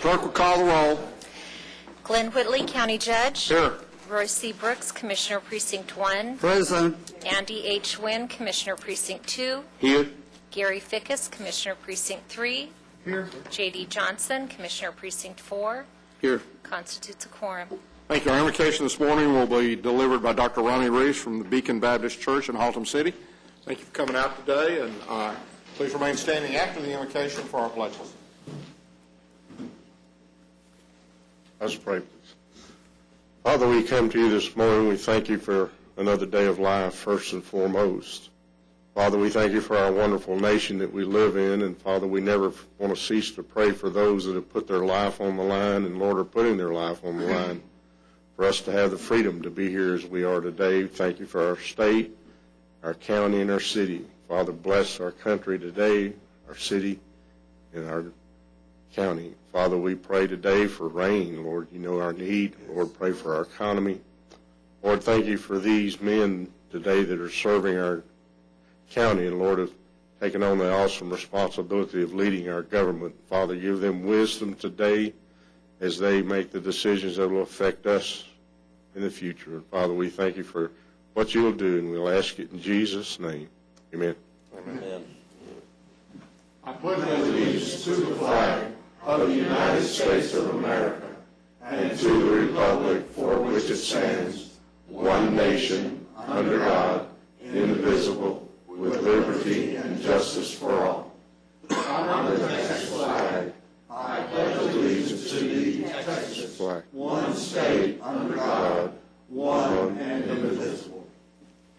Clerk will call the roll. Glenn Whitley, County Judge. Here. Roy C. Brooks, Commissioner Precinct 1. Present. Andy H. Wynn, Commissioner Precinct 2. Here. Gary Fickus, Commissioner Precinct 3. Here. J.D. Johnson, Commissioner Precinct 4. Here. Constitutes a quorum. Thank you. Our invocation this morning will be delivered by Dr. Ronnie Reese from the Beacon Baptist Church in Haltom City. Thank you for coming out today, and please remain standing after the invocation for our pledges. Let's pray, please. Father, we come to you this morning. We thank you for another day of life, first and foremost. Father, we thank you for our wonderful nation that we live in, and Father, we never want to cease to pray for those that have put their life on the line and, Lord, are putting their life on the line for us to have the freedom to be here as we are today. Thank you for our state, our county, and our city. Father, bless our country today, our city, and our county. Father, we pray today for rain. Lord, you know our need. Lord, pray for our economy. Lord, thank you for these men today that are serving our county, and Lord, have taken on the awesome responsibility of leading our government. Father, give them wisdom today as they make the decisions that will affect us in the future. And Father, we thank you for what you will do, and we'll ask it in Jesus' name. Amen. Amen. I pledge allegiance to the flag of the United States of America and to the republic for which it stands, one nation, under God, indivisible, with liberty and justice for all. On the Texas flag, I pledge allegiance to the Texas Flag. one state under God, one and indivisible.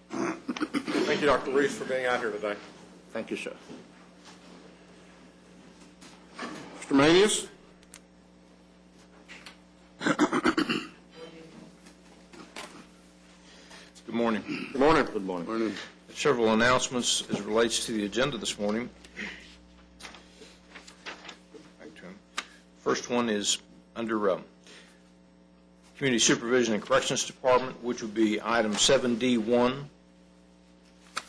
Thank you, Dr. Reese, for being out here today. Thank you, sir. Mr. Manius? Good morning. Good morning. Good morning. Several announcements as it relates to the agenda this morning. Back to him. First one is under Community Supervision and Corrections Department, which would be item 7D1.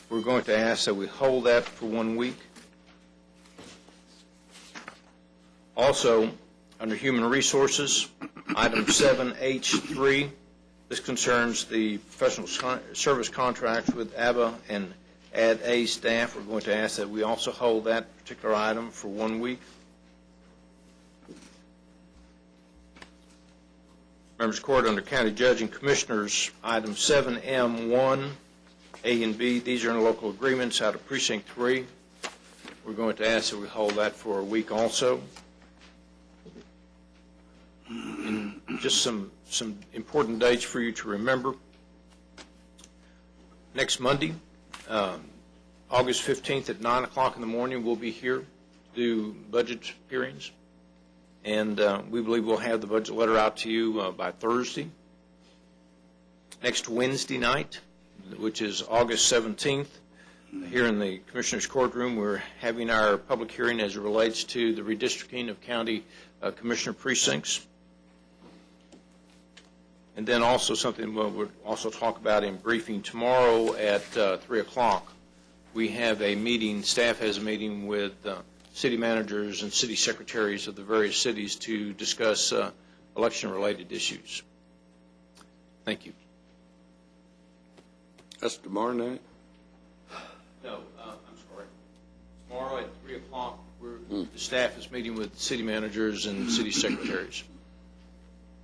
We're going to ask that we hold that for 1 week. Also, under Human Resources, item 7H3. This concerns the professional service contracts with ABBA and AD-A staff. We're going to ask that we also hold that particular item for 1 week. Members of the Court, under County Judge and Commissioners, item 7M1, A and B. These are interlocal agreements out of Precinct 3. We're going to ask that we hold that for a week also. And just some important dates for you to remember. Next Monday, August 15th at 9 o'clock in the morning, we'll be here to do budget hearings. And we believe we'll have the budget letter out to you by Thursday. Next Wednesday night, which is August 17th, here in the Commissioner's Courtroom, we're having our public hearing as it relates to the redistricting of county commissioner precincts. And then also something we'll also talk about in briefing tomorrow at 3 o'clock. We have a meeting, staff has a meeting with city managers and city secretaries of the various cities to discuss election-related issues. Thank you. That's tomorrow night? No, I'm sorry. Tomorrow at 3 o'clock, the staff is meeting with city managers and city secretaries.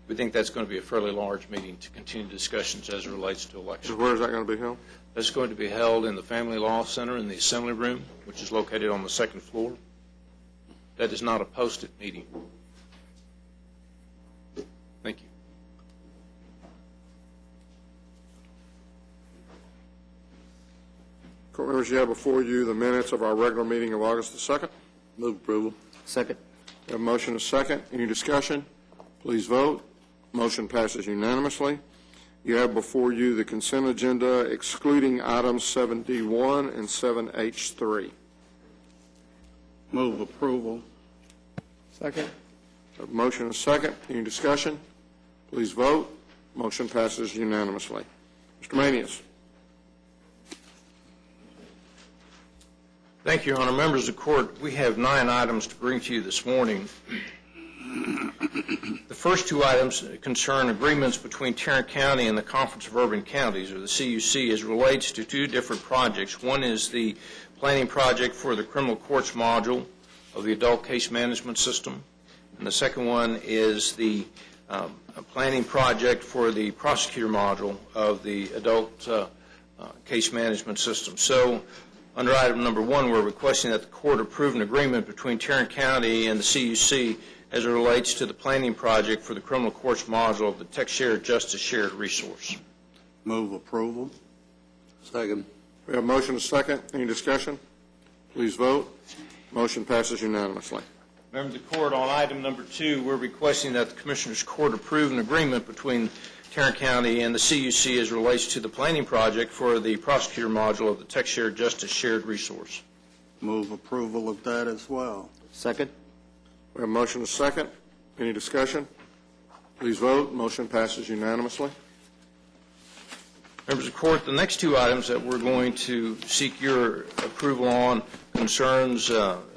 We think that's going to be a fairly large meeting to continue discussions as it relates to elections. Where is that going to be held? That's going to be held in the Family Law Center in the Assembly Room, which is located on the second floor. That is not a posted meeting. Thank you. Court members, you have before you the minutes of our regular meeting of August the 2nd. Move approval. Second. We have a motion and a second. Any discussion? Please vote. Motion passes unanimously. You have before you the consent agenda excluding items 7D1 and 7H3. Move approval. Second. A motion and a second. Any discussion? Please vote. Motion passes unanimously. Mr. Manius. Thank you, Your Honor. Members of the Court, we have 9 items to bring to you this morning. The first two items concern agreements between Tarrant County and the Conference of Urban Counties, or the CUC, as relates to two different projects. One is the planning project for the criminal courts module of the adult case management system, and the second one is the planning project for the prosecutor module of the adult case management system. So, under item number 1, we're requesting that the court approve an agreement between Tarrant County and the CUC as it relates to the planning project for the criminal courts module of the Tech Shared Justice Shared Resource. Move approval. Second. We have a motion and a second. Any discussion? Please vote. Motion passes unanimously. Members of the court, on item number 2, we're requesting that the Commissioners Court approve an agreement between Tarrant County and the CUC as relates to the planning project for the prosecutor module of the Tech Shared Justice Shared Resource. Move approval of that as well. Second. We have a motion and a second. Any discussion? Please vote. Motion passes unanimously. Members of the court, the next two items that we're going to seek your approval on concerns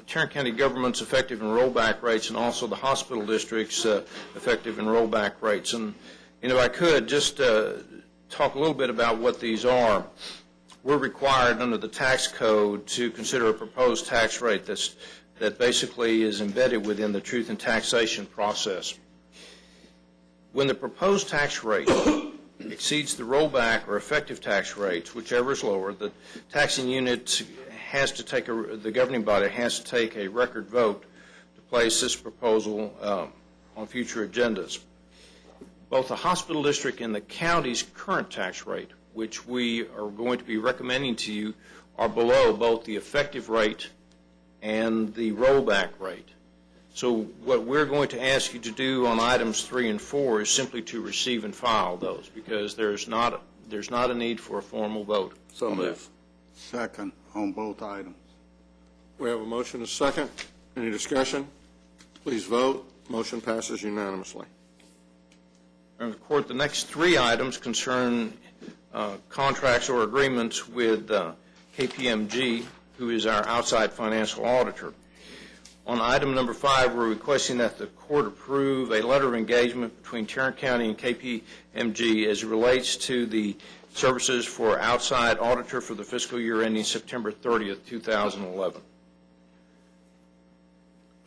Tarrant County government's effective and rollback rates and also the hospital district's effective and rollback rates. And if I could just talk a little bit about what these are. We're required under the tax code to consider a proposed tax rate that basically is embedded within the truth in taxation process. When the proposed tax rate exceeds the rollback or effective tax rates, whichever is lower, the taxing unit has to take the governing body has to take a record vote to place this proposal on future agendas. Both the hospital district and the county's current tax rate, which we are going to be recommending to you, are below both the effective rate and the rollback rate. So what we're going to ask you to do on items 3 and 4 is simply to receive and file those, because there's not a need for a formal vote. So move. Second on both items. We have a motion and a second. Any discussion? Please vote. Motion passes unanimously. Members of the court, the next 3 items concern contracts or agreements with KPMG, who is our outside financial auditor. On item number 5, we're requesting that the court approve a letter of engagement between Tarrant County and KPMG as it relates to the services for outside auditor for the fiscal year ending September 30th, 2011.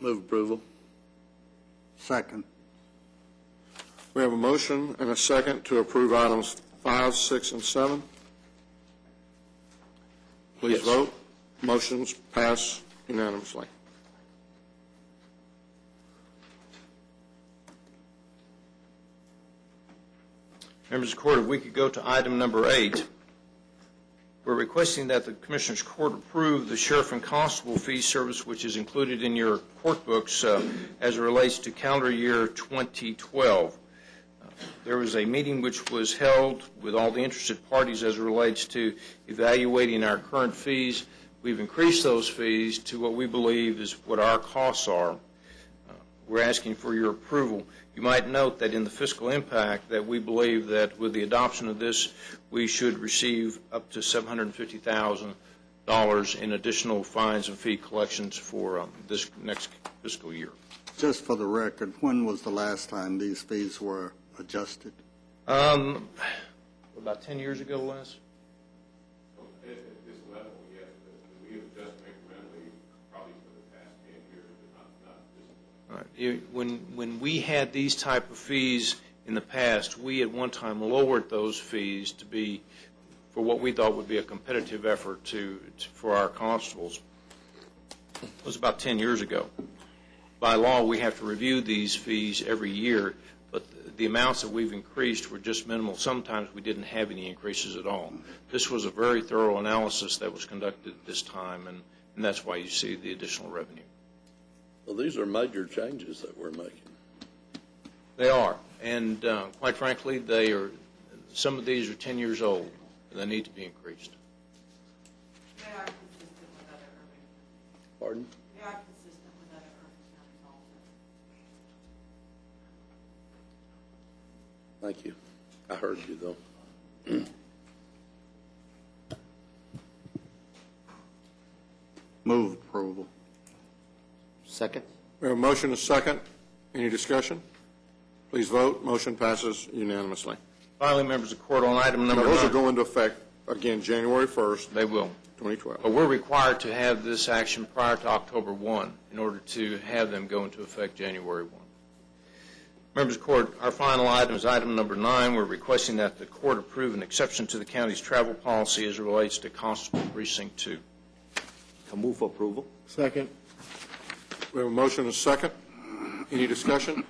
Move approval. Second. We have a motion and a second to approve items 5, 6, and 7. Please Yes. vote. Motions pass unanimously. Members of the court, if we could go to item number 8. We're requesting that the Commissioners Court approve the sheriff and constable fee service, which is included in your court books as it relates to calendar year 2012. There was a meeting which was held with all the interested parties as it relates to evaluating our current fees. We've increased those fees to what we believe is what our costs are. We're asking for your approval. You might note that in the fiscal impact that we believe that with the adoption of this, we should receive up to $750,000 in additional fines and fee collections for this next fiscal year. Just for the record, when was the last time these fees were adjusted? About 10 years ago, Les? At this level, yes, but we have adjusted incrementally probably for the past 10 years, but not this one. All right. When we had these type of fees in the past, we at one time lowered those fees to be for what we thought would be a competitive effort for our constables. It was about 10 years ago. By law, we have to review these fees every year, but the amounts that we've increased were just minimal. Sometimes we didn't have any increases at all. This was a very thorough analysis that was conducted at this time, and that's why you see the additional revenue. Well, these are major changes that we're making. They are, and quite frankly, some of these are 10 years old, and they need to be increased. They are consistent with other urban. Pardon? They are consistent with other urban counties also. Thank you. I heard you, though. Move approval. Second. We have a motion and a second. Any discussion? Please vote. Motion passes unanimously. Finally, members of the court, on item Now, number those will 9. go into effect, again, January 1st, They will. 2012. But we're required to have this action prior to October 1 in order to have them go into effect January 1. Members of the court, our final item is item number 9. We're requesting that the court approve an exception to the county's travel policy as it relates to Constable Precinct 2. I move for approval. Second. We have a motion and a second. Any discussion?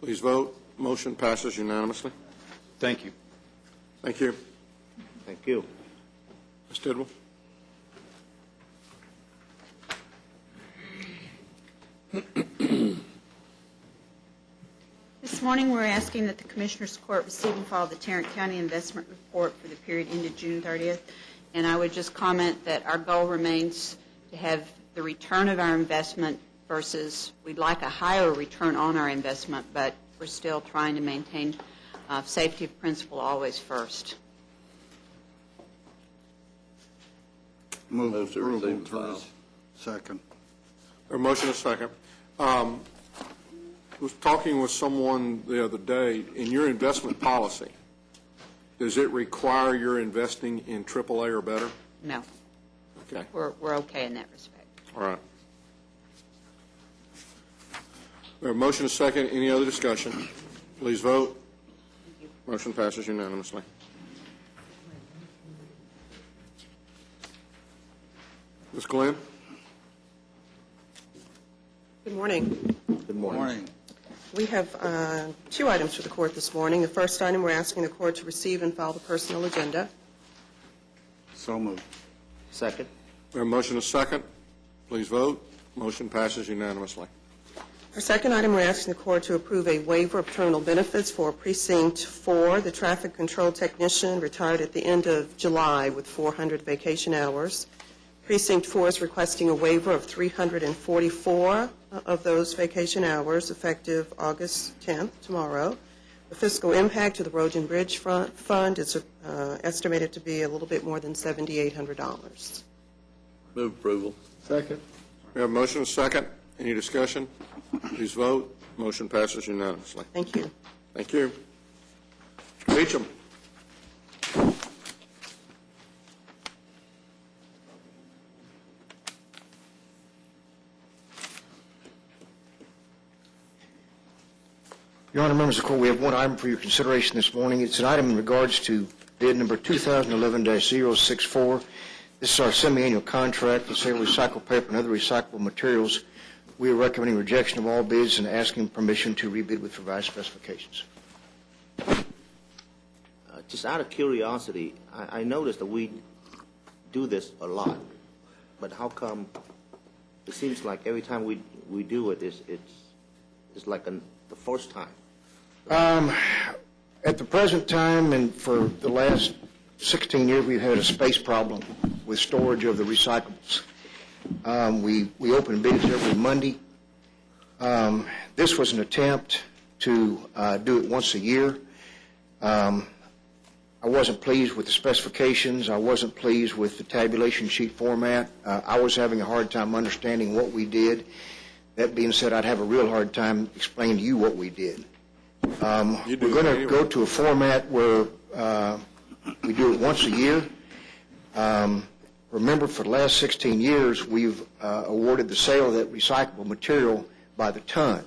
Please vote. Motion passes unanimously. Thank you. Thank you. Thank you. Ms. Tidwell? This morning, we're asking that the Commissioners Court receive and file the Tarrant County Investment Report for the period ended June 30th. And I would just comment that our goal remains to have the return of our investment versus we'd like a higher return on our investment, but we're still trying to maintain safety of principle always first. Move to receive and file. Second. A motion and a second. I was talking with someone the other day. In your investment policy, does it require you're investing in AAA or better? No, Okay, we're okay in that respect. all right. We have a motion and a second. Any other discussion? Please vote. Motion passes unanimously. Ms. Glenn? Good morning. Good morning. We have 2 items for the court this morning. The first item, we're asking the court to receive and file the personnel agenda. So moved. Second. We have a motion and a second. Please vote. Motion passes unanimously. Our second item, we're asking the court to approve a waiver of terminal benefits for Precinct 4, the traffic control technician retired at the end of July with 400 vacation hours. Precinct 4 is requesting a waiver of 344 of those vacation hours effective August 10th, tomorrow. The fiscal impact to the Road and Bridge Fund is estimated to be a little bit more than $7,800. Move approval. Second. We have a motion and a second. Any discussion? Please vote. Motion passes unanimously. Thank you. Thank you. Mr. Beecham. Your Honor, members of the court, we have one item for your consideration this morning. It's an item in regards to bid number 2011-064. This is our semi-annual contract for sale of recycled paper and other recyclable materials. We are recommending rejection of all bids and asking permission to rebid with revised specifications. Just out of curiosity, I noticed that we do this a lot, but how come it seems like every time we do it, it's like the first time? At the present time and for the last 16 years, we've had a space problem with storage of the recyclables. We open bids every Monday. This was an attempt to do it once a year. I wasn't pleased with the specifications. I wasn't pleased with the tabulation sheet format. I was having a hard time understanding what we did. That being said, I'd have a real hard time explaining to you what we did. We're going to go to a format where we do it once a year. Remember, for the last 16 years, we've awarded the sale of that recyclable material by the ton.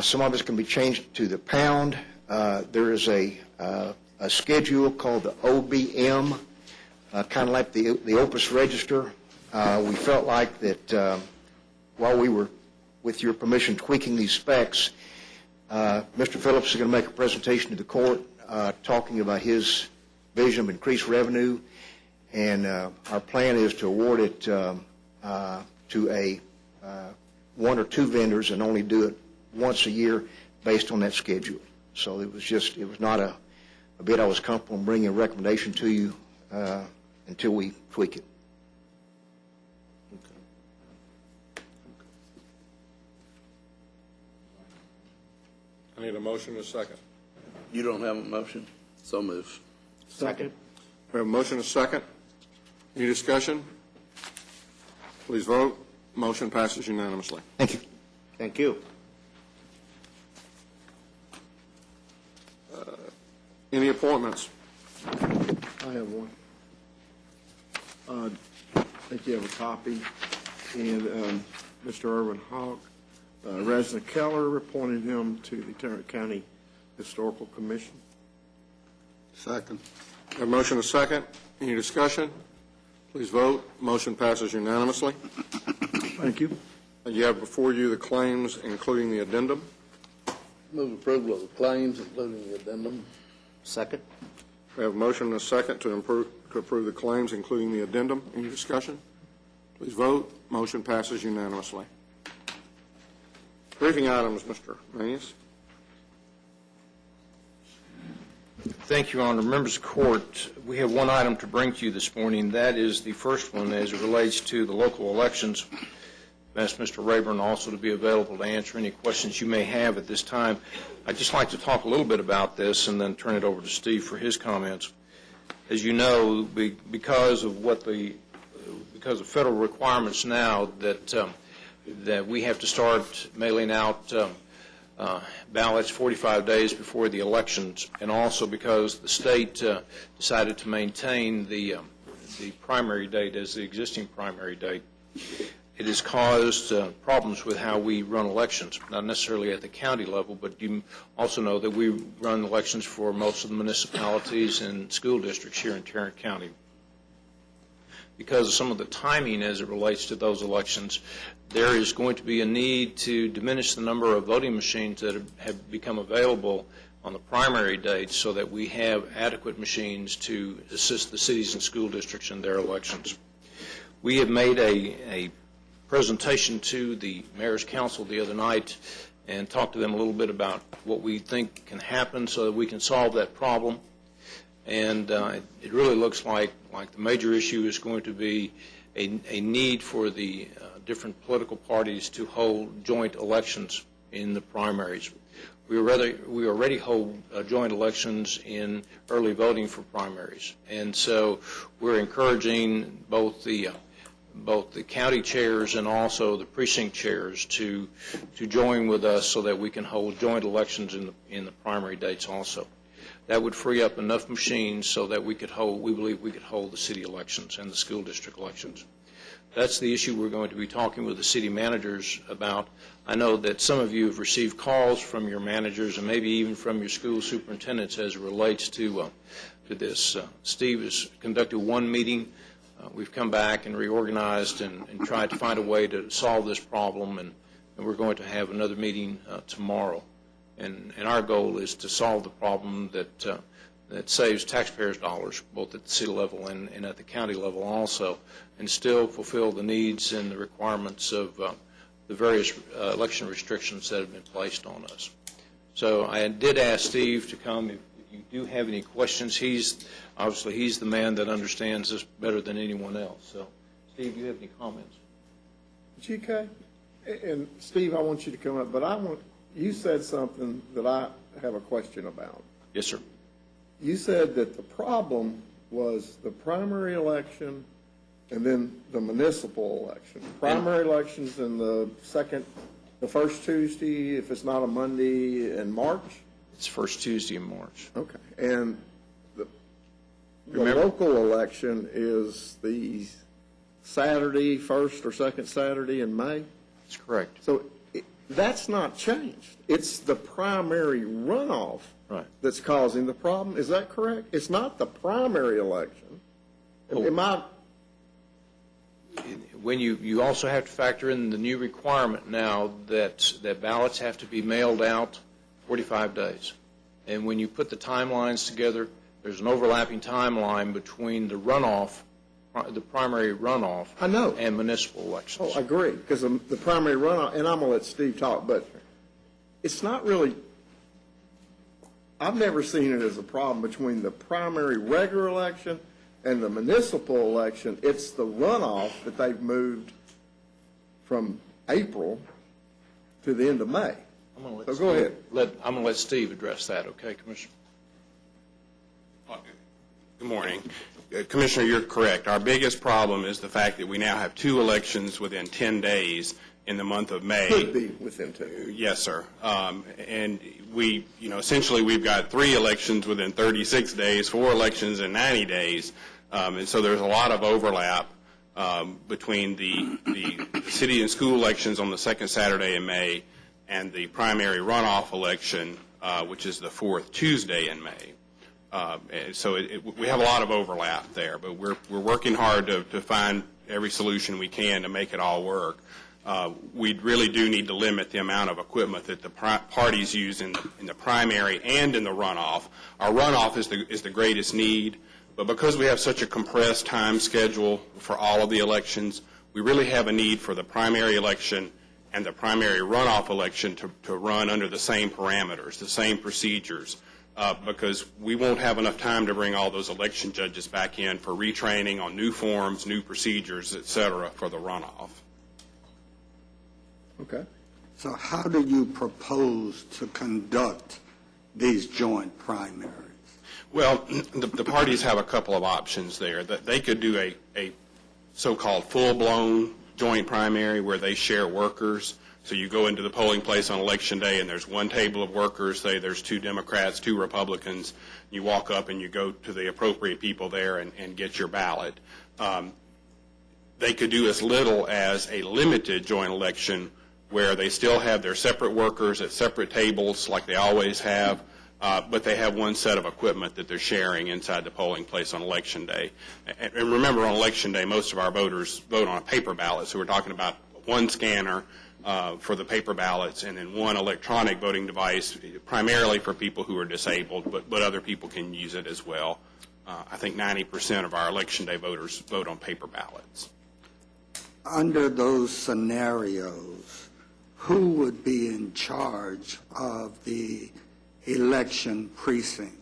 Some of it's going to be changed to the pound. There is a schedule called the OBM, kind of like the Opus Register. We felt like that while we were, with your permission, tweaking these specs, Mr. Phillips is going to make a presentation to the court talking about his vision of increased revenue, and our plan is to award it to one or two vendors and only do it once a year based on that schedule. So it was not a bid I was comfortable in bringing a recommendation to you until we tweak it. I need a motion and a second. You don't have a motion? So move. Second. We have a motion and a second. Any discussion? Please vote. Motion passes unanimously. Thank you. Thank you. Any appointments? I have one. I think you have a copy. And Mr. Irwin Hawk, Resna Keller, appointed him to the Tarrant County Historical Commission. Second. A motion, a second. Any discussion? Please vote. Motion passes unanimously. Thank you. You have before you the claims, including the addendum. Move approval of the claims, including the addendum. Second? We have a motion and a second to approve the claims, including the addendum. Any discussion? Please vote. Motion passes unanimously. Briefing items, Mr. Manius. Thank you, Your Honor. Members of the court, we have one item to bring to you this morning. That is the first one as it relates to the local elections. I've asked Mr. Rayburn also to be available to answer any questions you may have at this time. I'd just like to talk a little bit about this and then turn it over to Steve for his comments. As you know, because of federal requirements now that we have to start mailing out ballots 45 days before the elections, and also because the state decided to maintain the primary date as the existing primary date, it has caused problems with how we run elections, not necessarily at the county level, but you also know that we run elections for most of the municipalities and school districts here in Tarrant County. Because of some of the timing as it relates to those elections, there is going to be a need to diminish the number of voting machines that have become available on the primary date so that we have adequate machines to assist the cities and school districts in their elections. We have made a presentation to the Mayor's Council the other night and talked to them a little bit about what we think can happen so that we can solve that problem. And it really looks like the major issue is going to be a need for the different political parties to hold joint elections in the primaries. We already hold joint elections in early voting for primaries, and so we're encouraging both the county chairs and also the precinct chairs to join with us so that we can hold joint elections in the primary dates also. That would free up enough machines so that we believe we could hold the city elections and the school district elections. That's the issue we're going to be talking with the city managers about. I know that some of you have received calls from your managers and maybe even from your school superintendents as it relates to this. Steve has conducted one meeting. We've come back and reorganized and tried to find a way to solve this problem, and we're going to have another meeting tomorrow. And our goal is to solve the problem that saves taxpayers' dollars, both at the city level and at the county level also, and still fulfill the needs and the requirements of the various election restrictions that have been placed on us. So I did ask Steve to come. If you do have any questions, obviously he's the man that understands this better than anyone else. So, Steve, do you have any comments? GK, and Steve, I want you to come up, but you said something that I have a question about. Yes, sir. You said that the problem was the primary election and then the municipal election. Primary elections in the first Tuesday, if it's not a Monday, in March? It's first Tuesday in March. Okay. And the local election is the Saturday, first or second Saturday in May? That's correct. So that's not changed. It's the primary runoff that's causing the problem. Is that correct? It's not the primary election. When you also have to factor in the new requirement now that ballots have to be mailed out 45 days. And when you put the timelines together, there's an overlapping timeline between the runoff, the primary runoff, and municipal elections. Oh, I agree, because the primary runoff, and I'm going to let Steve talk, but it's not really, I've never seen it as a problem between the primary regular election and the municipal election. It's the runoff that they've moved from April to the end of May. So go ahead. I'm going to let Steve address that, okay, Commissioner? Good morning. Commissioner, you're correct. Our biggest problem is the fact that we now have two elections within 10 days in the month of May. Could be within 10 years. Yes, sir. And we, essentially we've got 3 elections within 36 days, 4 elections in 90 days. And so there's a lot of overlap between the city and school elections on the second Saturday in May and the primary runoff election, which is the 4th Tuesday in May. And so we have a lot of overlap there, but we're working hard to find every solution we can to make it all work. We really do need to limit the amount of equipment that the parties use in the primary and in the runoff. Our runoff is the greatest need, but because we have such a compressed time schedule for all of the elections, we really have a need for the primary election and the primary runoff election to run under the same parameters, the same procedures, because we won't have enough time to bring all those election judges back in for retraining on new forms, new procedures, et cetera, for the runoff. Okay. So how do you propose to conduct these joint primaries? Well, the parties have a couple of options there. That they could do a so-called full-blown joint primary where they share workers. So you go into the polling place on Election Day and there's one table of workers, say there's 2 Democrats, 2 Republicans. You walk up and you go to the appropriate people there and get your ballot. They could do as little as a limited joint election where they still have their separate workers at separate tables like they always have, but they have one set of equipment that they're sharing inside the polling place on Election Day. And remember, on Election Day, most of our voters vote on a paper ballot, so we're talking about one scanner for the paper ballots and then one electronic voting device, primarily for people who are disabled, but other people can use it as well. I think 90% of our Election Day voters vote on paper ballots. Under those scenarios, who would be in charge of the election precinct?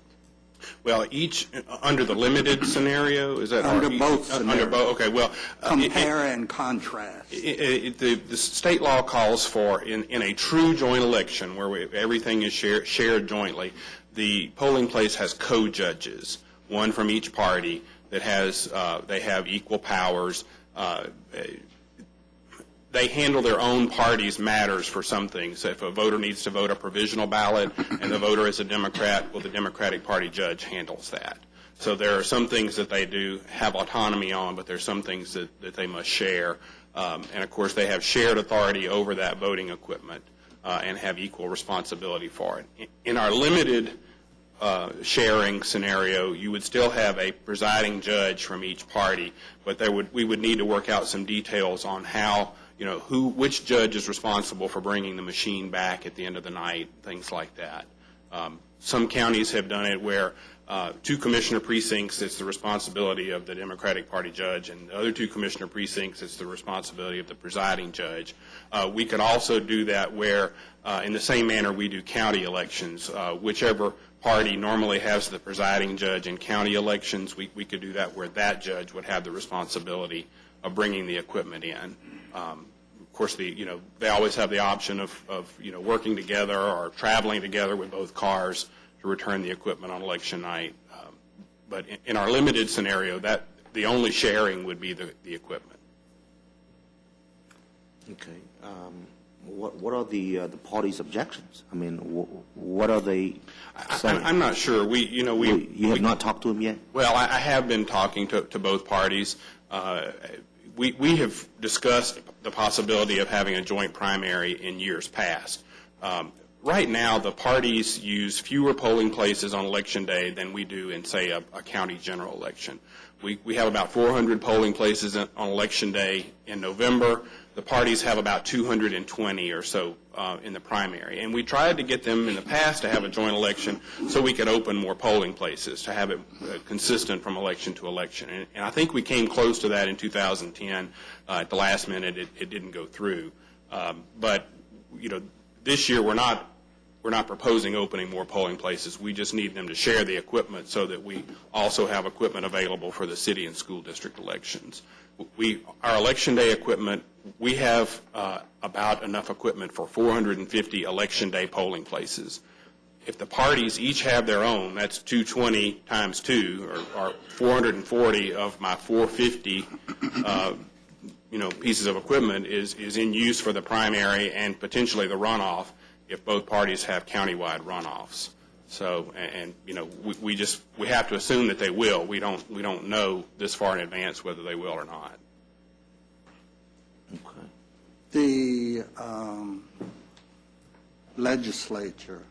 Well, each under the limited scenario, is that under both scenarios? Under both. Okay. Well, compare and contrast. The state law calls for in a true joint election where everything is shared jointly. The polling place has co-judges, one from each party that has they have equal powers. They handle their own party's matters for some things. If a voter needs to vote a provisional ballot and the voter is a Democrat, well, the Democratic Party judge handles that. So there are some things that they do have autonomy on, but there's some things that they must share. And, of course, they have shared authority over that voting equipment and have equal responsibility for it. In our limited sharing scenario, you would still have a presiding judge from each party, but we would need to work out some details on how, which judge is responsible for bringing the machine back at the end of the night, things like that. Some counties have done it where 2 commissioner precincts, it's the responsibility of the Democratic Party judge, and the other 2 commissioner precincts, it's the responsibility of the presiding judge. We could also do that where, in the same manner we do county elections, whichever party normally has the presiding judge in county elections, we could do that where that judge would have the responsibility of bringing the equipment in. Of course, they always have the option of working together or traveling together with both cars to return the equipment on election night. But in our limited scenario, the only sharing would be the equipment. Okay. What are the party's objections? I mean, what are they saying? I'm not sure. You have not talked to them yet? Well, I have been talking to both parties. We have discussed the possibility of having a joint primary in years past. Right now, the parties use fewer polling places on Election Day than we do in, say, a county general election. We have about 400 polling places on Election Day in November. The parties have about 220 or so in the primary. And we tried to get them in the past to have a joint election so we could open more polling places, to have it consistent from election to election. And I think we came close to that in 2010. At the last minute, it didn't go through. But, this year we're not proposing opening more polling places. We just need them to share the equipment so that we also have equipment available for the city and school district elections. Our Election Day equipment, we have about enough equipment for 450 Election Day polling places. If the parties each have their own, that's 220 times 2, or 440 of my 450, pieces of equipment is in use for the primary and potentially the runoff if both parties have countywide runoffs. So, we have to assume that they will. We don't know this far in advance whether they will or not. Okay. The legislature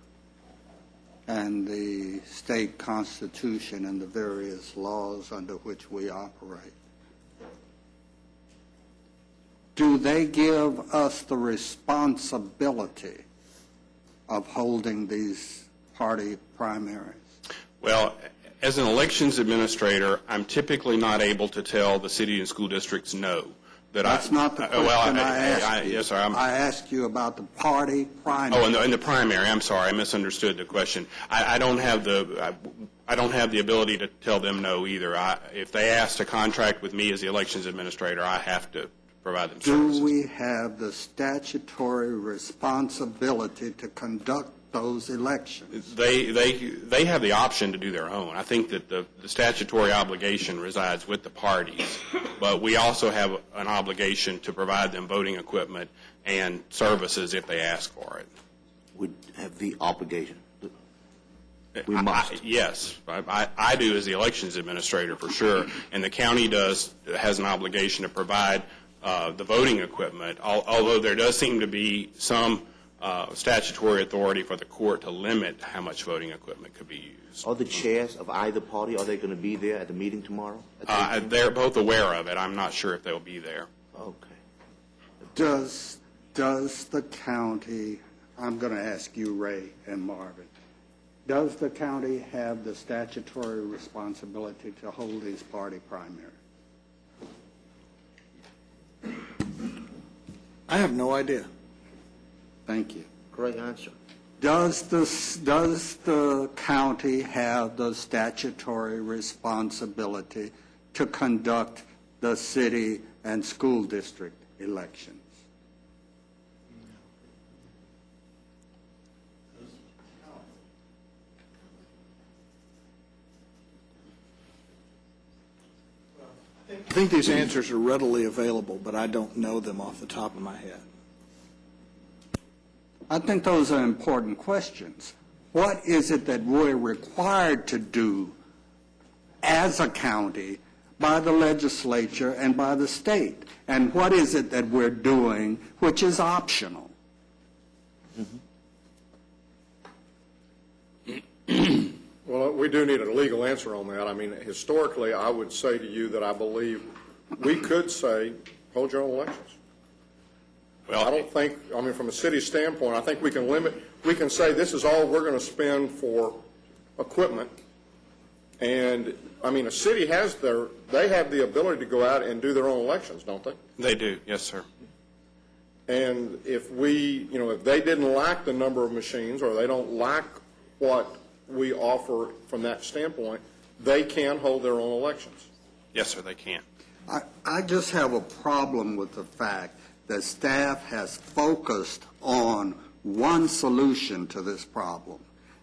and the state constitution and the various laws under which we operate, do they give us the responsibility of holding these party primaries? Well, as an elections administrator, I'm typically not able to tell the city and school districts no. That's not the question I asked you. Yes, sir. I asked you about the party primary. Oh, in the primary. I'm sorry, I misunderstood the question. I don't have the ability to tell them no either. If they ask to contract with me as the elections administrator, I have to provide them services. Do we have the statutory responsibility to conduct those elections? They have the option to do their own. I think that the statutory obligation resides with the parties, but we also have an obligation to provide them voting equipment and services if they ask for it. We have the obligation. We must. Yes, I do as the elections administrator for sure, and the county has an obligation to provide the voting equipment, although there does seem to be some statutory authority for the court to limit how much voting equipment could be used. Are the chairs of either party, are they going to be there at the meeting tomorrow? They're both aware of it. I'm not sure if they'll be there. Okay. Does the county, I'm going to ask you, Ray and Marvin, does the county have the statutory responsibility to hold these party primaries? I have no idea. Thank you. Correct answer. Does the county have the statutory responsibility to conduct the city and school district elections? I think these answers are readily available, but I don't know them off the top of my head. I think those are important questions. What is it that we're required to do as a county by the legislature and by the state? And what is it that we're doing which is optional? Well, we do need a legal answer on that. I mean, historically, I would say to you that I believe we could say, hold your own elections. Well, I don't think, I mean, from a city standpoint, I think we can say this is all we're going to spend for equipment. And, I mean, a city they have the ability to go out and do their own elections, don't they? They do, yes, sir. And if if they didn't like the number of machines or they don't like what we offer from that standpoint, they can hold their own elections. Yes, sir, they can. I just have a problem with the fact that staff has focused on one solution to this problem,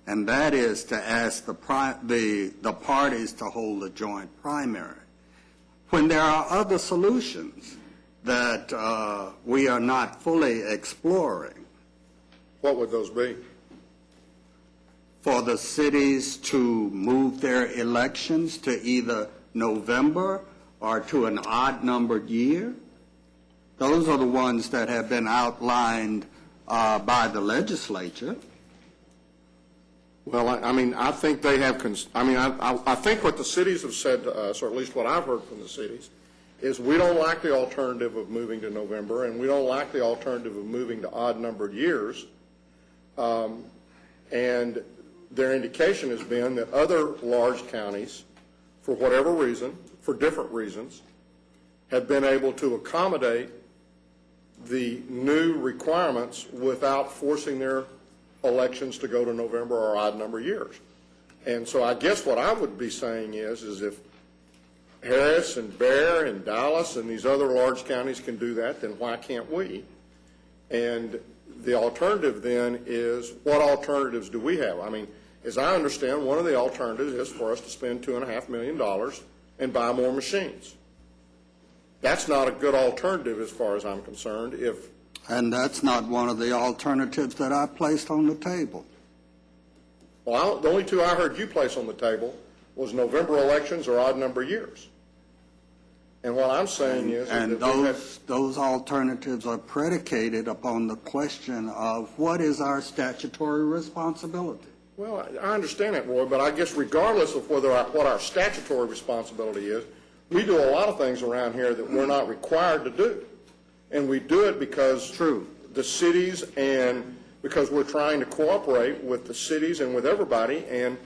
and that is to ask the parties to hold a joint primary, when there are other solutions that we are not fully exploring. What would those be? For the cities to move their elections to either November or to an odd-numbered year. Those are the ones that have been outlined by the legislature. Well, I mean, I think they have, I think what the cities have said to us, or at least what I've heard from the cities, is we don't like the alternative of moving to November, and we don't like the alternative of moving to odd-numbered years. And their indication has been that other large counties, for whatever reason, for different reasons, have been able to accommodate the new requirements without forcing their elections to go to November or odd number years. And so I guess what I would be saying is if Harris and Bear and Dallas and these other large counties can do that, then why can't we? And the alternative then is, what alternatives do we have? I mean, as I understand, one of the alternatives is for us to spend $2.5 million and buy more machines. That's not a good alternative as far as I'm concerned. And that's not one of the alternatives that I placed on the table. Well, the only two I heard you place on the table was November elections or odd number years. And what I'm saying is And that we have, those alternatives are predicated upon the question of what is our statutory responsibility? well, I understand that, Roy, but I guess regardless of what our statutory responsibility is, we do a lot of things around here that we're not required to do. And we do it because the cities and because we're trying to cooperate with the cities and with everybody and,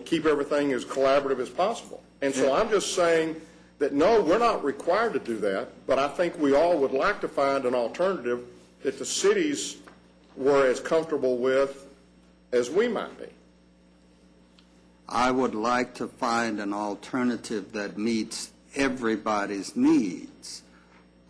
keep everything as collaborative as possible. And so I'm just saying that, no, we're not required to do that, but I think we all would like to find an alternative that the cities were as comfortable with as we might be. I would like to find an alternative that meets everybody's needs.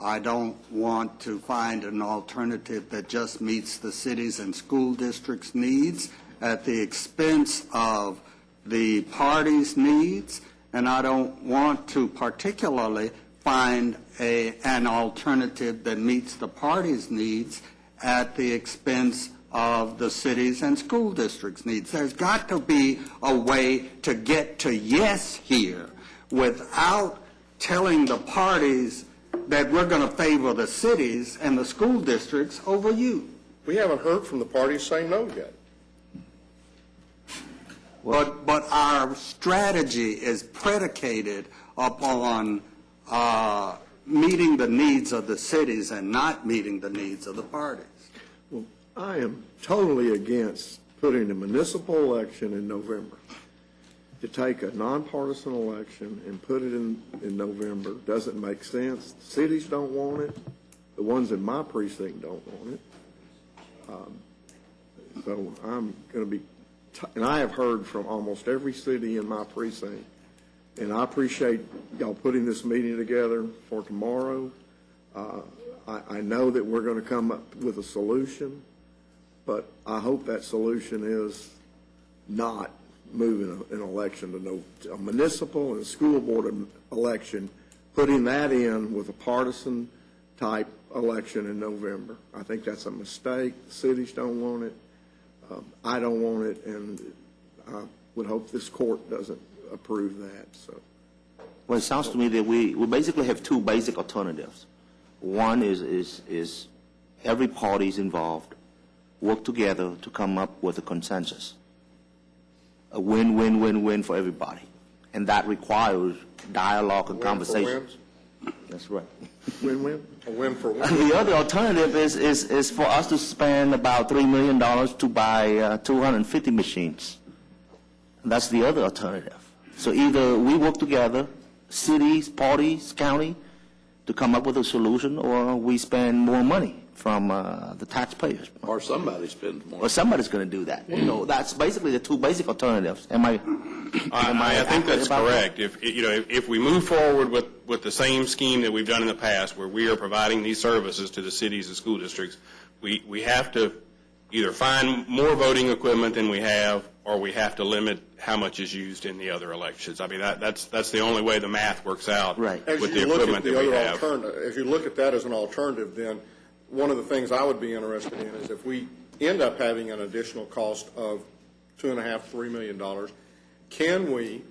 I don't want to find an alternative that just meets the cities and school districts' needs at the expense of the party's needs, and I don't want to particularly find an alternative that meets the party's needs at the expense of the cities and school districts' needs. There's got to be a way to get to yes here without telling the parties that we're going to favor the cities and the school districts over you. We haven't heard from the parties saying no yet. But our strategy is predicated upon meeting the needs of the cities and not meeting the needs of the parties. Well, I am totally against putting a municipal election in November. To take a nonpartisan election and put it in November doesn't make sense. The cities don't want it. The ones in my precinct don't want it. So I'm going to be, and I have heard from almost every city in my precinct, and I appreciate y'all putting this meeting together for tomorrow. I know that we're going to come up with a solution, but I hope that solution is not moving an election to a municipal and school board election, putting that in with a partisan type election in November. I think that's a mistake. The cities don't want it. I don't want it, and I would hope this court doesn't approve that. So, Well, it sounds to me that we basically have two basic alternatives. One is every parties involved work together to come up with a consensus. A win-win-win-win for everybody. And that requires dialogue and conversation. That's right. Win-win? A win for And the other alternative is for us to spend about $3 million to buy 250 machines. And that's the other alternative. So either we work together, cities, parties, county, to come up with a solution, or we spend more money from the taxpayers. Or somebody spends more. Or somebody's going to do that. That's basically the two basic alternatives. I think that's correct. If we move forward with the same scheme that we've done in the past, where we are providing these services to the cities and school districts, we have to either find more voting equipment than we have, or we have to limit how much is used in the other elections. I mean, that's the only way the math works out with the equipment that we have. If you look at that as an alternative, then one of the things I would be interested in is if we end up having an additional cost of $2.5, $3 million, can we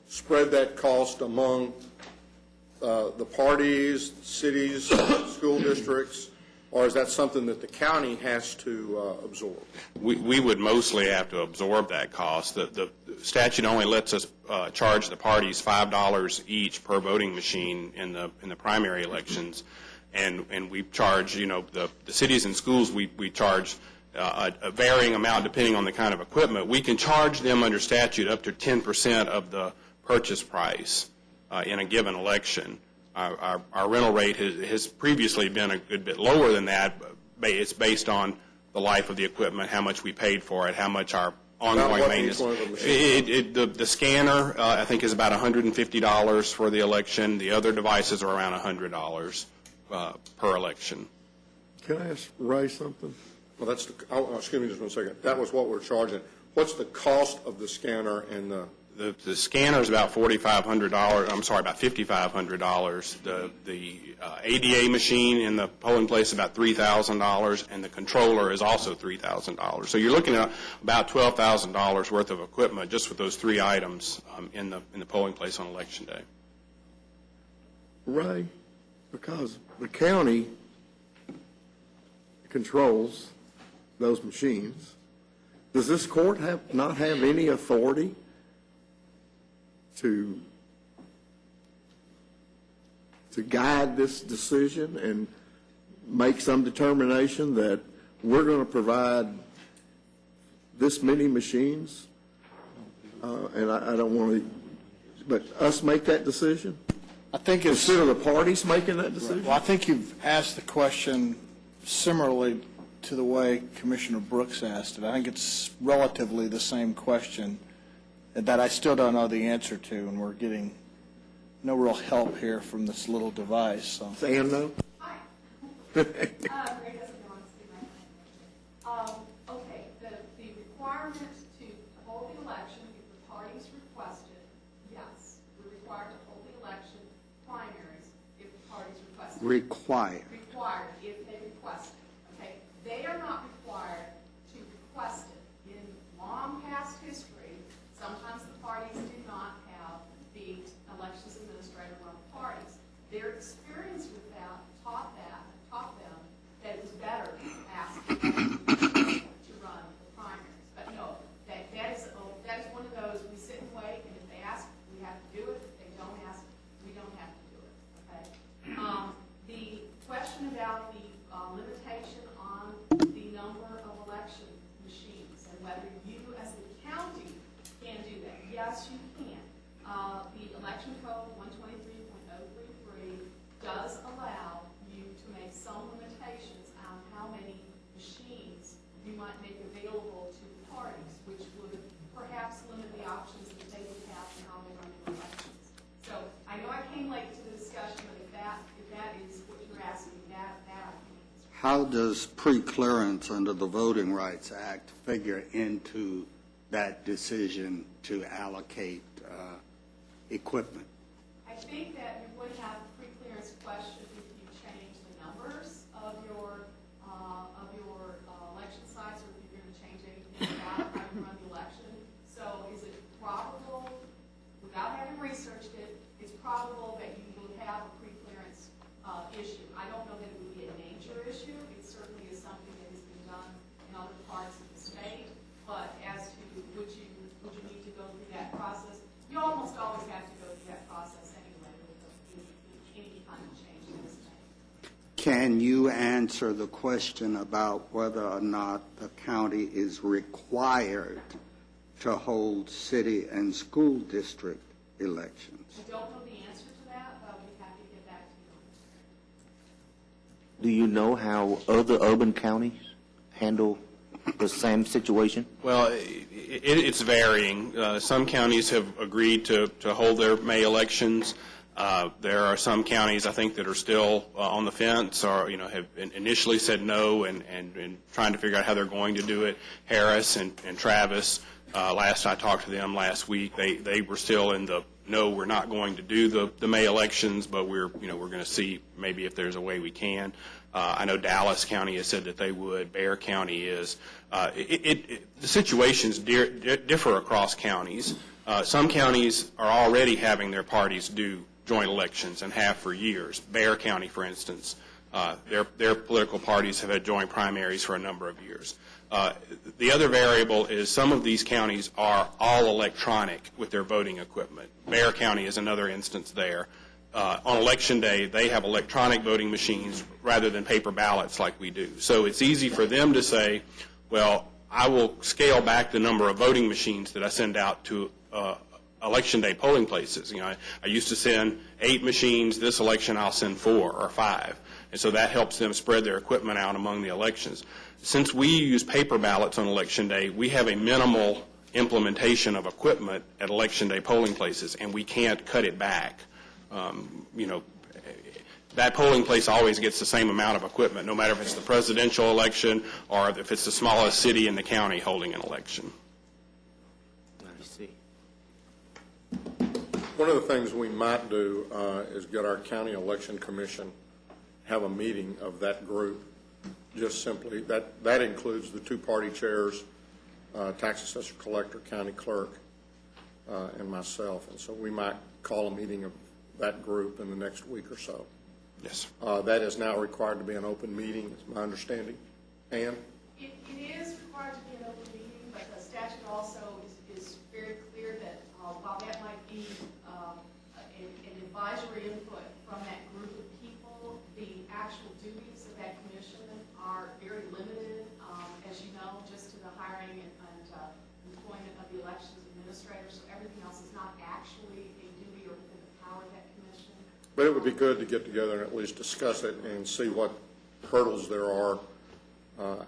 spread that cost among the parties, cities, school districts, or is that something that the county has to absorb? We would mostly have to absorb that cost. The statute only lets us charge the parties $5 each per voting machine in the primary elections, and we charge, the cities and schools, we charge a varying amount depending on the kind of equipment. We can charge them under statute up to 10% of the purchase price in a given election. Our rental rate has previously been a good bit lower than that. It's based on the life of the equipment, how much we paid for it, how much our ongoing maintenance. The scanner, I think, is about $150 for the election. The other devices are around $100 per election. can I ask Ray something? Well, excuse me just one second. That was what we're charging. What's the cost of the scanner and the The scanner is about $4,500. I'm sorry, about $5,500. The ADA machine in the polling place is about $3,000, and the controller is also $3,000. So you're looking at about $12,000 worth of equipment just with those three items in the polling place on Election Day. Ray, because the county controls those machines, does this court not have any authority to guide this decision and make some determination that we're going to provide this many machines? And I don't want to, but us make that decision? I think it's, Instead of the parties making that decision? well, I think you've asked the question similarly to the way Commissioner Brooks asked it. I think it's relatively the same question that I still don't know the answer to, and we're getting no real help here from this little device. So. Sam, no? Hi. Ray doesn't know I'm speaking. Okay, the requirement to hold the election if the parties request it, yes. We're required to hold the election primaries if the parties request it. Required. Required if they request it, okay? They are not required to request it. In long past history, sometimes the parties do not have the elections administrator run the parties. Their experience with that taught them that it was better to ask to run the primaries. But no, that is one of those, we sit and wait, and if they ask, we have to do it. If they don't ask, we don't have to do it, okay? The question about the limitation on the number of election machines and whether you as the county can do that. Yes, you can. The election code 123.033 does allow you to make some limitations on how many machines you might make available to parties, which would perhaps limit the options that they would have in how they run their elections. So I know I came late to the discussion, but if that is what you're asking, that I can answer. How does pre-clearance under the Voting Rights Act figure into that decision to allocate equipment? I think that you would have a pre-clearance question if you change the numbers of your election sites, or if you're going to change anything about how you run the election. So is it probable, without having researched it, it's probable that you will have a pre-clearance issue. I don't know that it would be a major issue. It certainly is something that has been done in other parts of the state. But as to would you need to go through that process, you almost always have to go through that process anyway with any kind of change that is made. Can you answer the question about whether or not the county is required to hold city and school district elections? I don't know the answer to that, but I'll be happy to get back to you. Do you know how other urban counties handle the same situation? Well, it's varying. Some counties have agreed to hold their May elections. There are some counties, I think, that are still on the fence or, have initially said no and trying to figure out how they're going to do it. Harris and Travis, last I talked to them last week, they were still in the no, we're not going to do the May elections, but we're going to see maybe if there's a way we can. I know Dallas County has said that they would. Bexar County is. The situations differ across counties. Some counties are already having their parties do joint elections and have for years. Bexar County, for instance, their political parties have had joint primaries for a number of years. The other variable is some of these counties are all electronic with their voting equipment. Bexar County is another instance there. On Election Day, they have electronic voting machines rather than paper ballots like we do. So it's easy for them to say, well, I will scale back the number of voting machines that I send out to Election Day polling places. I used to send 8 machines. This election, I'll send 4 or 5. And so that helps them spread their equipment out among the elections. Since we use paper ballots on Election Day, we have a minimal implementation of equipment at Election Day polling places, and we can't cut it back. That polling place always gets the same amount of equipment, no matter if it's the presidential election or if it's the smallest city in the county holding an election. I see. One of the things we might do is get our county election commission, have a meeting of that group, just simply, that includes the two party chairs, tax assessor, collector, county clerk, and myself. And so we might call a meeting of that group in the next week or so. Yes. That is now required to be an open meeting, is my understanding. Ann? It is required to be an open meeting, but the statute also is very clear that while that might be an advisory input from that group of people, the actual duties of that commission are very limited, as you know, just to the hiring and employment of the elections administrator. So everything else is not actually a duty or within the power of that commission. But it would be good to get together and at least discuss it and see what hurdles there are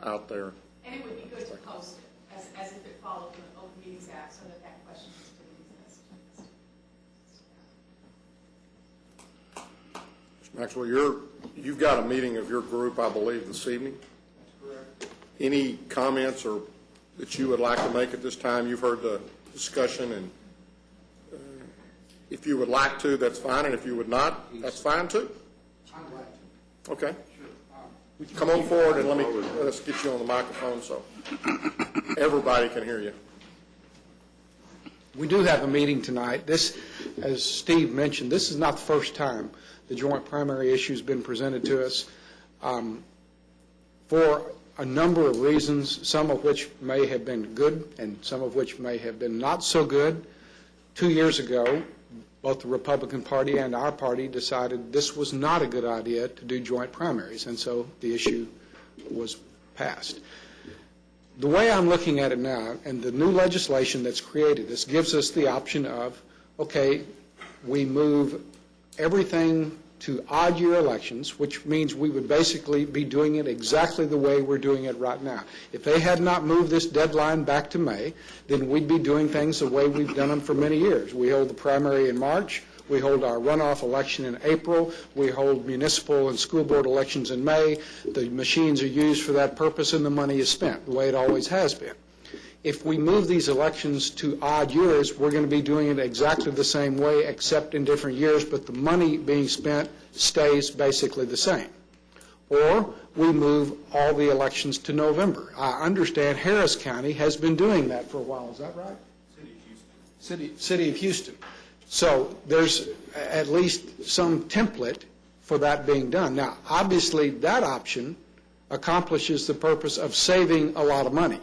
out there. And it would be good to post it as if it followed the Open Meetings Act so that that question still exists. Mr. Maxwell, you've got a meeting of your group, I believe, this evening. That's correct. Any comments or that you would like to make at this time? You've heard the discussion, and if you would like to, that's fine, and if you would not, that's fine too. I'm glad to. Okay. Come on forward and let's get you on the microphone so everybody can hear you. We do have a meeting tonight. This, as Steve mentioned, this is not the first time the joint primary issue has been presented to us for a number of reasons, some of which may have been good and some of which may have been not so good. 2 years ago, both the Republican Party and our party decided this was not a good idea to do joint primaries, and so the issue was passed. The way I'm looking at it now, and the new legislation that's created, this gives us the option of, okay, we move everything to odd-year elections, which means we would basically be doing it exactly the way we're doing it right now. If they had not moved this deadline back to May, then we'd be doing things the way we've done them for many years. We hold the primary in March. We hold our runoff election in April. We hold municipal and school board elections in May. The machines are used for that purpose, and the money is spent, the way it always has been. If we move these elections to odd years, we're going to be doing it exactly the same way, except in different years, but the money being spent stays basically the same. Or we move all the elections to November. I understand Harris County has been doing that for a while. Is that right? City of Houston. So there's at least some template for that being done. Now, obviously, that option accomplishes the purpose of saving a lot of money,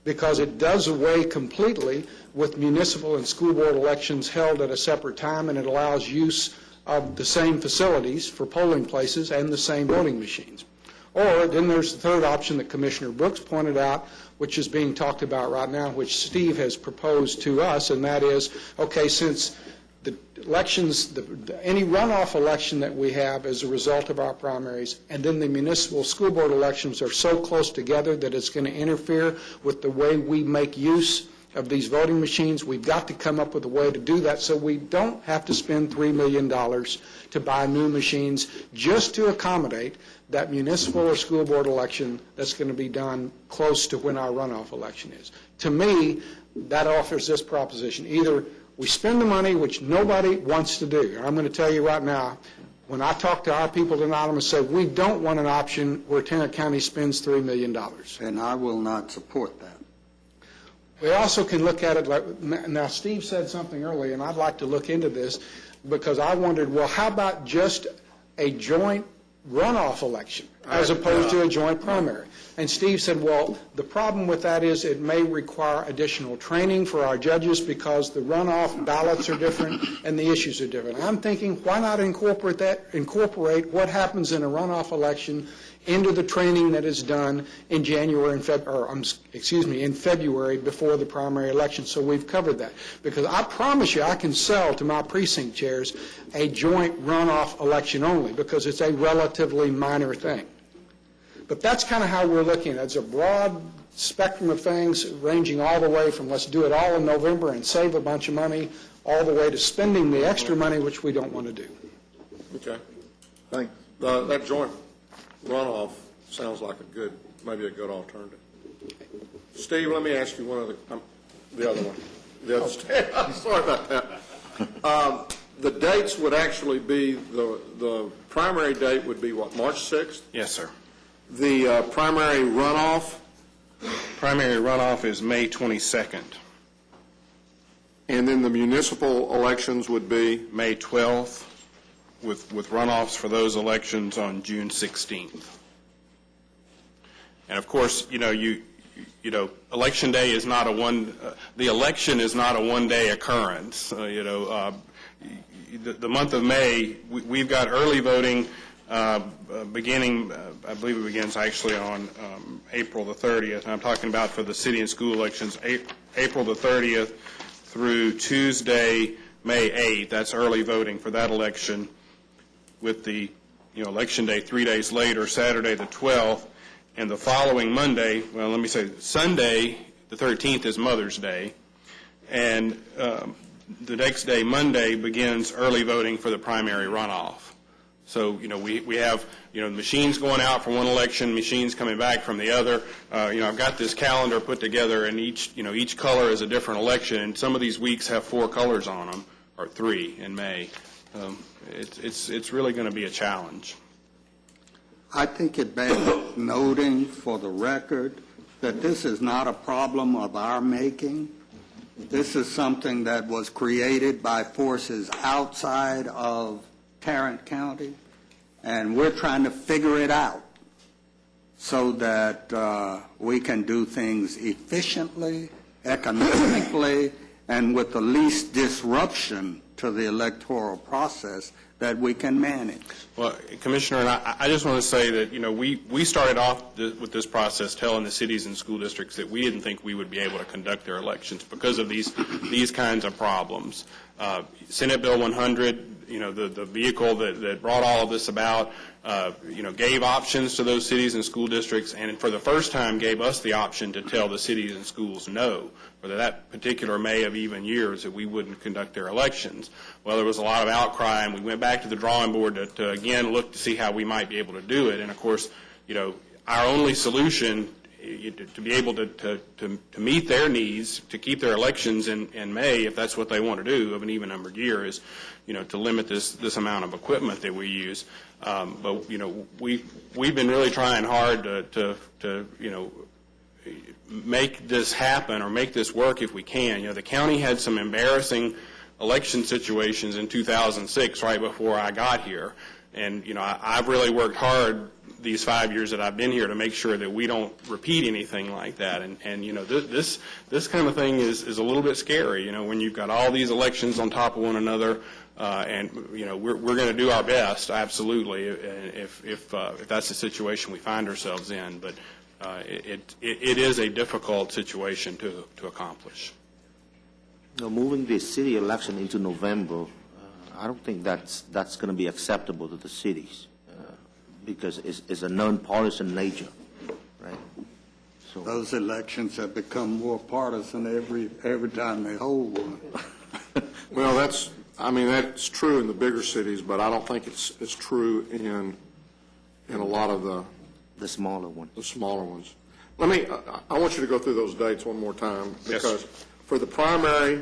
because it does away completely with municipal and school board elections held at a separate time, and it allows use of the same facilities for polling places and the same voting machines. Or then there's the third option that Commissioner Brooks pointed out, which is being talked about right now, which Steve has proposed to us, and that is, okay, since the elections, any runoff election that we have as a result of our primaries, and then the municipal school board elections are so close together that it's going to interfere with the way we make use of these voting machines. We've got to come up with a way to do that so we don't have to spend $3 million to buy new machines just to accommodate that municipal or school board election that's going to be done close to when our runoff election is. To me, that offers this proposition. Either we spend the money, which nobody wants to do. I'm going to tell you right now, when I talk to our people tonight, I'm going to say we don't want an option where Tarrant County spends $3 million. And I will not support that. We also can look at it like, now Steve said something earlier, and I'd like to look into this, because I wondered, well, how about just a joint runoff election as opposed to a joint primary? And Steve said, well, the problem with that is it may require additional training for our judges because the runoff ballots are different and the issues are different. I'm thinking, why not incorporate what happens in a runoff election into the training that is done in January in February before the primary election, so we've covered that. Because I promise you I can sell to my precinct chairs a joint runoff election only, because it's a relatively minor thing. But that's kind of how we're looking at it. It's a broad spectrum of things, ranging all the way from let's do it all in November and save a bunch of money, all the way to spending the extra money, which we don't want to do. Okay. Thanks. That joint runoff sounds like maybe a good alternative. Steve, let me ask you the other one. I'm sorry about that. The dates would actually be, the primary date would be what, March 6th? Yes, sir. The primary runoff, Primary runoff is May 22nd. and then the municipal elections would be? May 12th, with runoffs for those elections on June 16th. And of course, election day is not the election is not a one-day occurrence. The month of May, we've got early voting beginning, I believe it begins actually on April the 30th. And I'm talking about for the city and school elections, April the 30th through Tuesday, May 8th. That's early voting for that election, with the election day 3 days later, Saturday the 12th. And the following Monday, well, let me say Sunday, the 13th, is Mother's Day. And the next day, Monday, begins early voting for the primary runoff. So, we have, machines going out for one election, machines coming back from the other. I've got this calendar put together, and each color is a different election. And some of these weeks have 4 colors on them, or 3 in May. It's really going to be a challenge. I think it bears noting for the record that this is not a problem of our making. This is something that was created by forces outside of Tarrant County, and we're trying to figure it out so that we can do things efficiently, economically, and with the least disruption to the electoral process that we can manage. Well, Commissioner, and I just want to say that, we started off with this process telling the cities and school districts that we didn't think we would be able to conduct their elections because of these kinds of problems. Senate Bill 100, the vehicle that brought all of this about, gave options to those cities and school districts, and for the first time gave us the option to tell the cities and schools no, for that particular May of even years, that we wouldn't conduct their elections. Well, there was a lot of outcry, and we went back to the drawing board to again look to see how we might be able to do it. And of course, our only solution to be able to meet their needs, to keep their elections in May, if that's what they want to do, of an even numbered year, is to limit this amount of equipment that we use. But we've been really trying hard to make this happen or make this work if we can. The county had some embarrassing election situations in 2006, right before I got here, and I've really worked hard these 5 years that I've been here to make sure that we don't repeat anything like that. And this kind of thing is a little bit scary, when you've got all these elections on top of one another. And we're going to do our best, absolutely, if that's the situation we find ourselves in. But it is a difficult situation to accomplish. Moving the city election into November, I don't think that's going to be acceptable to the cities because it's a non-partisan nature, right? So those elections have become more partisan every time they hold one. Well, that's true in the bigger cities, but I don't think it's true in a lot of the smaller ones. The smaller ones. I want you to go through those dates one more time, because Yes. For the primary,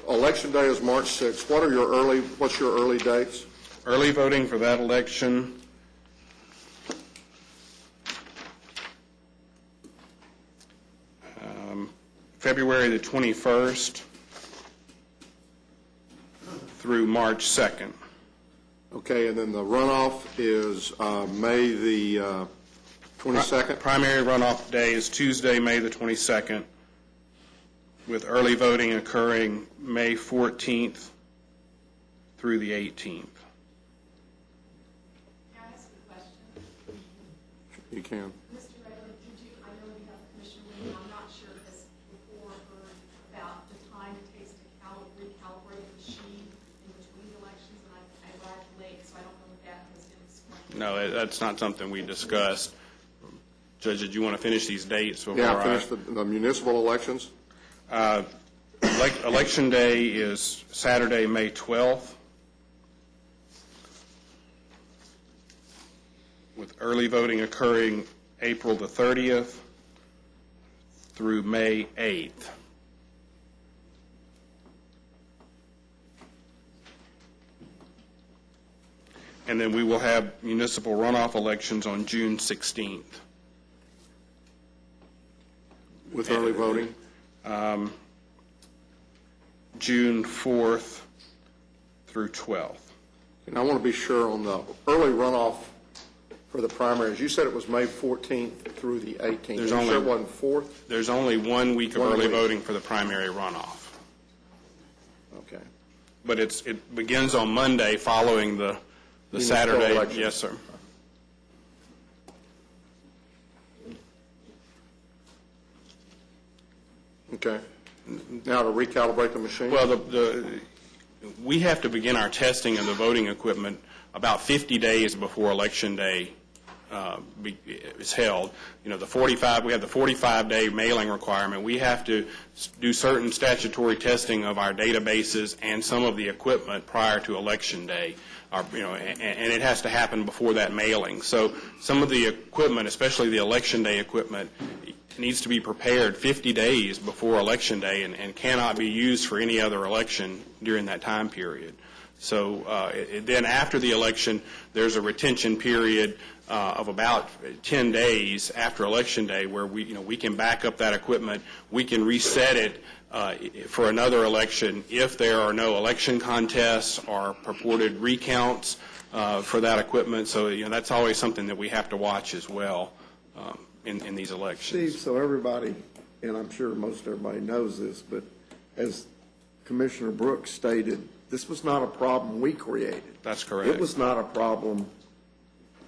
election day is March 6th. What's your early dates? Early voting for that election, February the 21st through March 2nd. Okay, and then the runoff is May the 22nd? Primary runoff day is Tuesday, May the 22nd, with early voting occurring May 14th through the 18th. Can I ask a question? You can. Mr. Reagan, I know we have Commissioner Lee, I'm not sure if this before heard about the time it takes to recalibrate the machine in between elections, and I arrived late, so I don't know if that has been explained. No, that's not something we discussed. Judge, did you want to finish these dates before Yeah, finish the municipal elections. Election day is Saturday, May 12th, with early voting occurring April the 30th through May 8th. and then we will have municipal runoff elections on June 16th. With early voting? June 4th through 12th. And I want to be sure on the early runoff for the primaries. You said it was May 14th through the 18th. There's Are you only- sure it wasn't 4th? There's only 1 week of 1 early week. voting for the primary runoff. Okay. But it begins on Monday following the Municipal Saturday. election. Yes, sir. Okay. Now to recalibrate the machine? Well, we have to begin our testing of the voting equipment about 50 days before Election Day is held. You know, we have the 45-day mailing requirement. We have to do certain statutory testing of our databases and some of the equipment prior to Election Day. And it has to happen before that mailing. So some of the equipment, especially the Election Day equipment, needs to be prepared 50 days before Election Day and cannot be used for any other election during that time period. So then after the election, there's a retention period of about 10 days after Election Day where we can back up that equipment. We can reset it for another election if there are no election contests or purported recounts for that equipment. So that's always something that we have to watch as well in these elections. Steve, so everybody, and I'm sure most everybody knows this, but as Commissioner Brooks stated, this was not a problem we created. That's correct. It was not a problem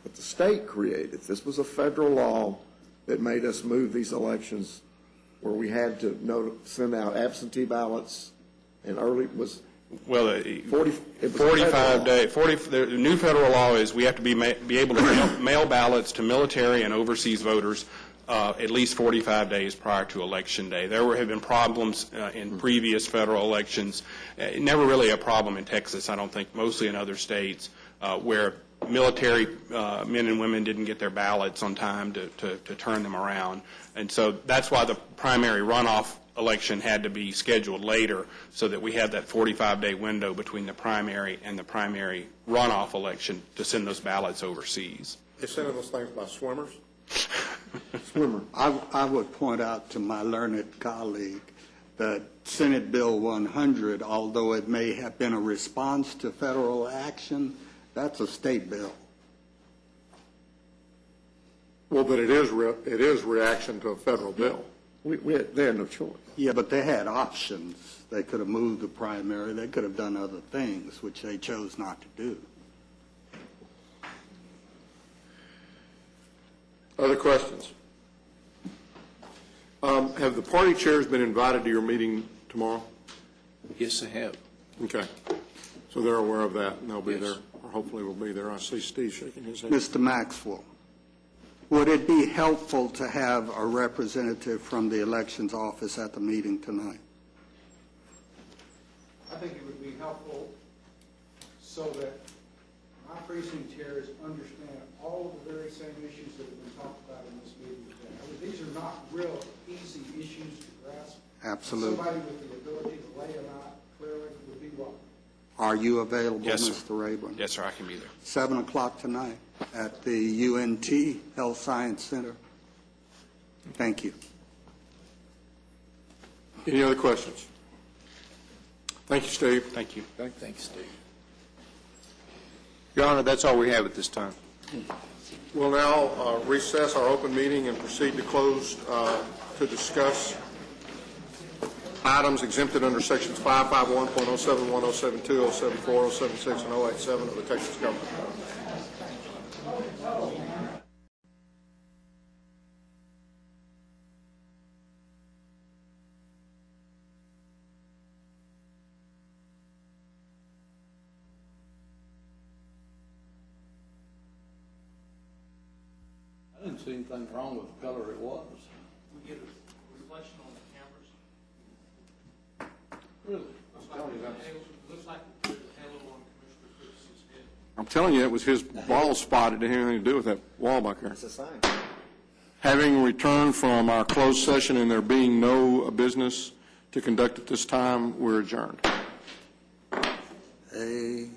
that the state created. This was a federal law that made us move these elections where we had to send out absentee ballots and early was. Well, it was 45 day. The new federal law is we have to be able to mail ballots to military and overseas voters at least 45 days prior to Election Day. There have been problems in previous federal elections. Never really a problem in Texas, I don't think, mostly in other states, where military men and women didn't get their ballots on time to turn them around. And so that's why the primary runoff election had to be scheduled later so that we had that 45-day window between the primary and the primary runoff election to send those ballots overseas. They sending those things by swimmers? I would point out to my learned colleague that Senate Bill 100, although it may have been a response to federal action, that's a state bill. Well, but it is reaction to a federal bill. They had no choice. Yeah, but they had options. They could have moved the primary. They could have done other things, which they chose not to do. Other questions? Have the party chairs been invited to your meeting tomorrow? Yes, I have. Okay. So they're aware of that, and they'll be there, or hopefully will be there. I see Steve shaking his head. Mr. Maxwell, would it be helpful to have a representative from the elections office at the meeting tonight? I think it would be helpful so that my precinct chairs understand all of the very same issues that have been talked about in this meeting today. I mean, these are not real easy issues to grasp. Absolutely. Somebody with the ability to lay them out clearly would be welcome. Are you available, Yes, sir. Mr. Rayburn? Yes, sir, I can be there. 7 o'clock tonight at the UNT Health Science Center. Thank you. Any other questions? Thank you, Steve. Thank you. Thanks, Steve. Your Honor, that's all we have at this time. We'll now recess our open meeting and proceed to close to discuss items exempted under sections 551.071, 072, 074, 076, and 087 of the Texas Government Code. I didn't see anything wrong with the color it was. We get a reflection on the cameras. Really? Looks like the halo on Commissioner Fitch's head. I'm telling you, it was his bald spot. It didn't have anything to do with that wall back there. That's a sign. Having returned from our closed session and there being no business to conduct at this time, we're adjourned. Hey.